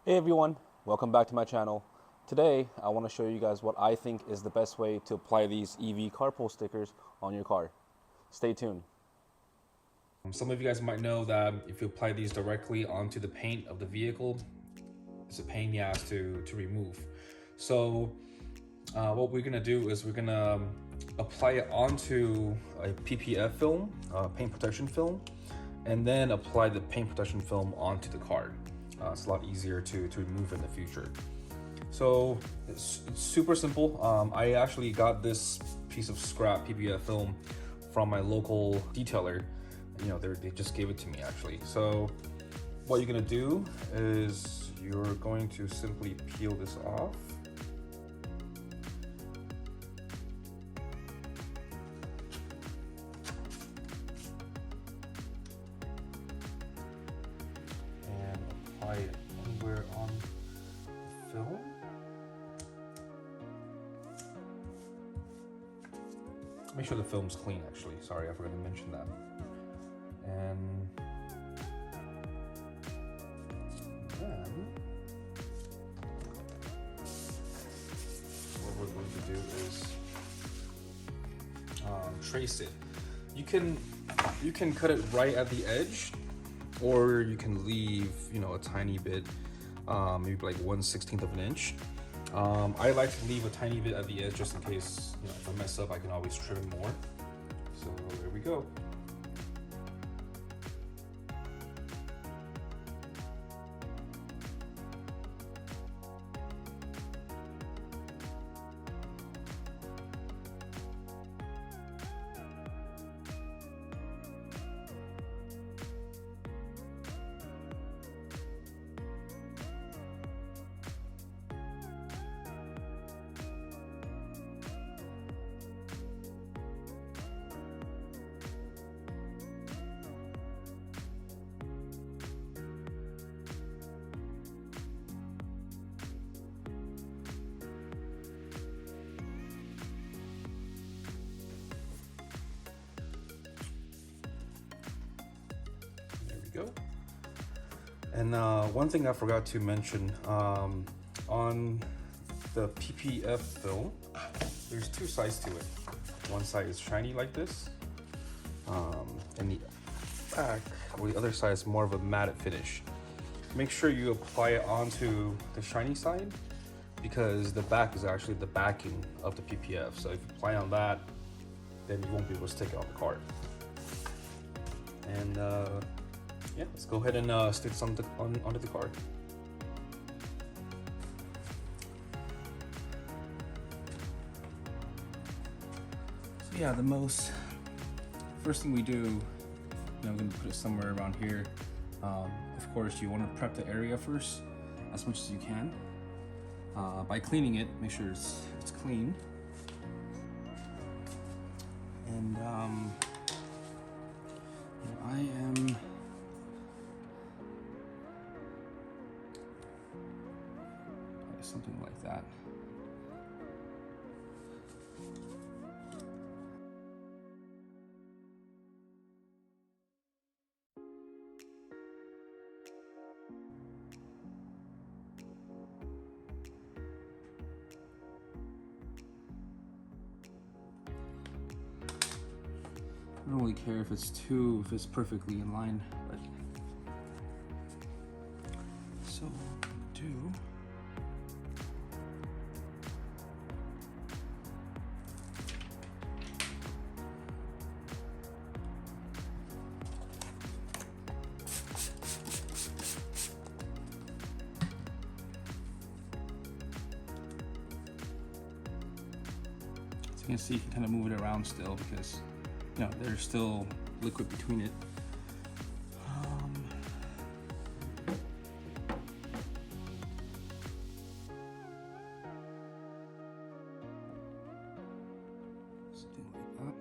Hey everyone, welcome back to my channel. Today I want to show you guys what I think is the best way to apply these EV carpool stickers on your car. Stay tuned. Some of you guys might know that if you apply these directly onto the paint of the vehicle, it's a pain in the ass to remove. So what we're gonna do is we're gonna apply it onto a PPF film, paint protection film, and then apply the paint protection film onto the car. It's a lot easier to remove in the future. So it's super simple. I actually got this piece of scrap PPF film from my local detailer. You know, they just gave it to me actually. So what you're gonna do is you're going to simply peel this off. And apply it anywhere on the film. Make sure the film's clean actually. Sorry, I forgot to mention that. And then what we're going to do is trace it. You can cut it right at the edge, or you can leave, you know, a tiny bit, maybe like 1/16 of an inch. I like to leave a tiny bit at the edge just in case, you know, if I mess up, I can always trim more. So there we go. Go. And one thing I forgot to mention, on the PPF film, there's two sides to it. One side is shiny like this, and the back, or the other side is more of a matte finish. Make sure you apply it onto the shiny side, because the back is actually the backing of the PPF. So if you apply on that, then you won't be able to stick it on the card. And yeah, let's go ahead and stick some onto the card. So yeah, first thing we do, you know, I'm gonna put it somewhere around here. Of course, you want to prep the area first as much as you can. By cleaning it, make sure it's clean. And I am something like that. I don't really care if it's perfectly in line, but so do. So you can see, you can kind of move it around still because, you know, there's still liquid between it. Something like that.